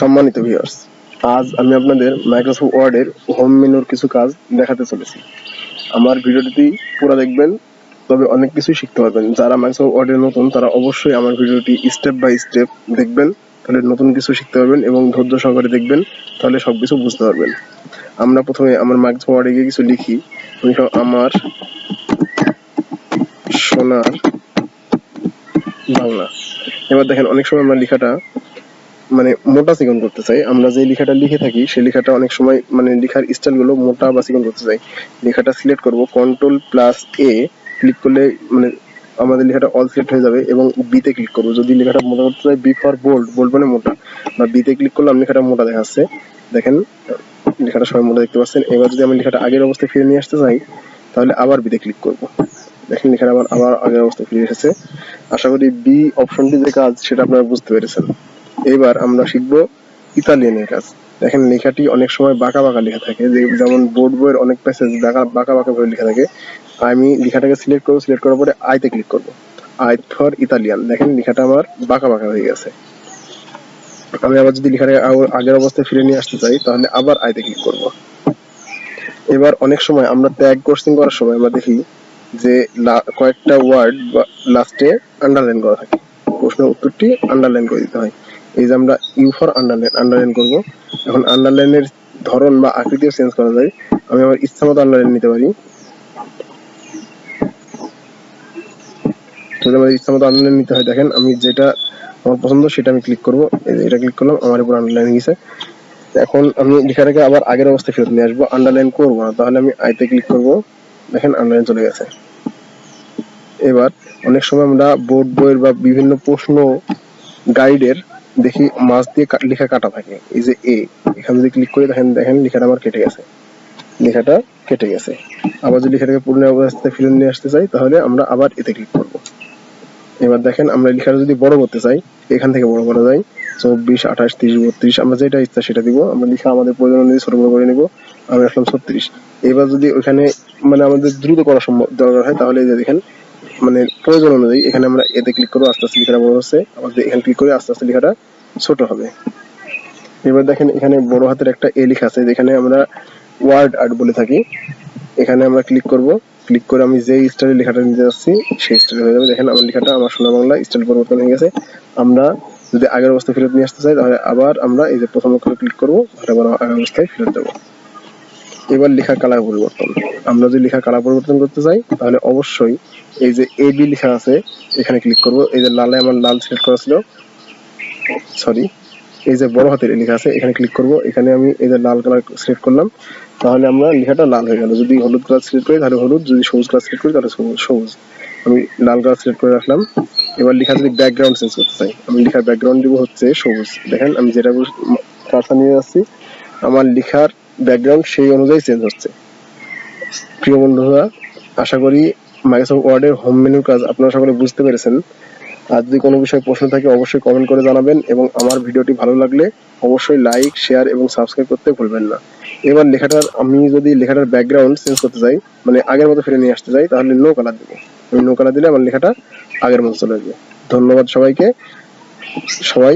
সম্মানিত ভিউয়ার্স, আজ আমি আপনাদের মাইক্রোসফট ওয়ার্ডের হোম মেনুর কিছু কাজ দেখাতে চলেছি। আমার ভিডিওটি পুরো দেখবেন, তবে অনেক কিছুই শিখতে পারবেন। যারা মাইক্রোসফট ওয়ার্ডে নতুন তারা অবশ্যই আমার ভিডিওটি স্টেপ বাই স্টেপ দেখবেন, তাহলে নতুন কিছু শিখতে পারবেন এবং ধৈর্য সহকারে দেখবেন, তাহলে সবকিছু বুঝতে পারবেন। আমরা প্রথমে আমার মাইক্রোসফট ওয়ার্ডে গিয়ে কিছু লিখি। আমার সোনার বাংলা। এবার দেখেন, অনেক সময় আমরা লেখাটা মোটা চিকন করতে চাই। আমরা যে লেখাটা লিখে থাকি সেই লেখাটা অনেক সময় লেখার স্টাইলগুলো মোটা বা চিকন করতে চাই। লেখাটা সিলেক্ট করব, Ctrl+A ক্লিক করলে আমাদের লেখাটা অল সিলেক্ট হয়ে যাবে এবং বিতে ক্লিক করব। যদি লেখাটা মোটা করতে চাই, বি ফর বোল্ড, বোল্ড মানে মোটা, বা বিতে ক্লিক করলাম, লেখাটা মোটা দেখাচ্ছে। দেখেন লেখাটা সবাই মোটা দেখতে পাচ্ছেন। এবার যদি আমি লেখাটা আগের অবস্থায় ফিরে নিয়ে আসতে চাই, তাহলে আবার বিতে ক্লিক করব। দেখেন লেখাটা আবার আগের অবস্থায় ফিরে এসেছে। আশা করি বি অপশনটি যে কাজ সেটা আপনারা বুঝতে পেরেছেন। এবার আমরা শিখব ইতালিয়ানের কাজ। দেখেন লেখাটি অনেক সময় বাঁকা বাঁকা লেখা থাকে, যেমন বোর্ড বইয়ের অনেক প্যাসেজ বাঁকা বাঁকা ভাবে লেখা থাকে। আমি লেখাটাকে সিলেক্ট করব, সিলেক্ট করার পরে আইতে ক্লিক করব, আই ফর ইতালিয়ান। দেখেন লেখাটা আমার বাঁকা বাঁকা হয়ে গেছে। আমি আবার যদি লেখাটাকে আগের অবস্থায় ফিরে নিয়ে আসতে চাই, তাহলে আবার আইতে ক্লিক করব। এবার অনেক সময় আমরা ট্যাগ কোর্সিং করার সময় আমরা দেখি যে কয়েকটা ওয়ার্ড লাস্টে আন্ডারলাইন করা থাকে। প্রশ্নের উত্তরটি আন্ডারলাইন করে দিতে হয়। এই যে আমরা ইউ ফর আন্ডারলাইন করব। এখন আন্ডারলাইনের ধরন বা আকৃতিও চেঞ্জ করা যায়। আমি আমার ইচ্ছা মতো আন্ডারলাইন নিতে পারি। যদি আমার ইচ্ছা মতো আন্ডারলাইন নিতে হয়, দেখেন আমি যেটা আমার পছন্দ সেটা আমি ক্লিক করব। এটা ক্লিক করলাম, আমার উপর আন্ডারলাইন গেছে। এখন আমি লেখাটাকে আবার আগের অবস্থায় ফেরত নিয়ে আসবো, আন্ডারলাইন করবো না, তাহলে আমি আইতে ক্লিক করব। দেখেন আন্ডারলাইন চলে গেছে। এবার অনেক সময় আমরা বোর্ড বইয়ের বা বিভিন্ন প্রশ্ন গাইডের দেখি মাঝ দিয়ে লেখা কাটা থাকে। এই যে এখানে যদি ক্লিক করে দেখেন লেখাটা আমার কেটে গেছে। লেখাটা কেটে গেছে। আবার যদি লেখাটাকে পূর্ণ অবস্থায় ফিরে নিয়ে আসতে চাই, তাহলে আমরা আবার এতে ক্লিক করব। এবার দেখেন আমরা লেখাটা যদি বড় করতে চাই, এখান থেকে বড় করা যায়। 24, 28, 30, 32, আমরা যেটা ইচ্ছা সেটা দিব। আমরা লেখা আমাদের প্রয়োজন অনুযায়ী ছোট বড় করে নিব। আমি রাখলাম 36। এবার যদি ওখানে আমাদের দ্রুত করা সম্ভব দরকার হয়, তাহলে এই যে দেখেন প্রয়োজন অনুযায়ী এখানে আমরা এতে ক্লিক করবো, আস্তে আস্তে লেখাটা বড় হচ্ছে। আবার এখানে ক্লিক করে আস্তে আস্তে লেখাটা ছোট হবে। এবার দেখেন এখানে বড় হাতের একটা এ লেখা আছে, যেখানে আমরা ওয়ার্ড আর্ট বলে থাকি। এখানে আমরা ক্লিক করব, ক্লিক করে আমি যে স্টাইলে লেখাটা নিতে যাচ্ছি সেই স্টাইলে হয়ে যাবে। দেখেন আমার লেখাটা আমার সোনা বাংলা স্টাইল পরিবর্তন হয়ে গেছে। আমরা যদি আগের অবস্থায় ফেরত নিয়ে আসতে চাই, তাহলে আবার আমরা এই যে প্রথম অক্ষরে ক্লিক করবো, আবার আগের অবস্থায় ফেরত দেবো। এবার লেখা কালার পরিবর্তন। আমরা যদি লেখা কালার পরিবর্তন করতে চাই, তাহলে অবশ্যই এই যে এবি লেখা আছে এখানে ক্লিক করব। এই যে লালে আমার লাল সিলেক্ট করা ছিল, সরি, এই যে বড় হাতের লেখা আছে এখানে ক্লিক করব। এখানে আমি এই যে লাল কালার সিলেক্ট করলাম, তাহলে আমরা লেখাটা লাল হয়ে গেল। যদি হলুদ কালার সিলেক্ট করি তাহলে হলুদ, যদি সবুজ কালার সিলেক্ট করি তাহলে সবুজ। আমি লাল কালার সিলেক্ট করে রাখলাম। এবার লেখা যদি ব্যাকগ্রাউন্ড চেঞ্জ করতে চাই, আমি লেখার ব্যাকগ্রাউন্ড দিব হচ্ছে সবুজ। দেখেন আমি যেটা কার্সর নিয়ে যাচ্ছি, আমার লেখার ব্যাকগ্রাউন্ড সেই অনুযায়ী চেঞ্জ হচ্ছে। প্রিয় বন্ধুরা, আশা করি মাইক্রোসফট ওয়ার্ডের হোম মেনুর কাজ আপনারা সকলে বুঝতে পেরেছেন। আর যদি কোনো বিষয়ে প্রশ্ন থাকে অবশ্যই কমেন্ট করে জানাবেন, এবং আমার ভিডিওটি ভালো লাগলে অবশ্যই লাইক, শেয়ার এবং সাবস্ক্রাইব করতে ভুলবেন না। এবার আমি যদি লেখাটার ব্যাকগ্রাউন্ড চেঞ্জ করতে চাই, আগের মতো ফিরে নিয়ে আসতে চাই, তাহলে নো কালার দেবো। আমি নো কালার দিলে আমার লেখাটা আগের মতো চলে আসবে। ধন্যবাদ সবাইকে। সবাই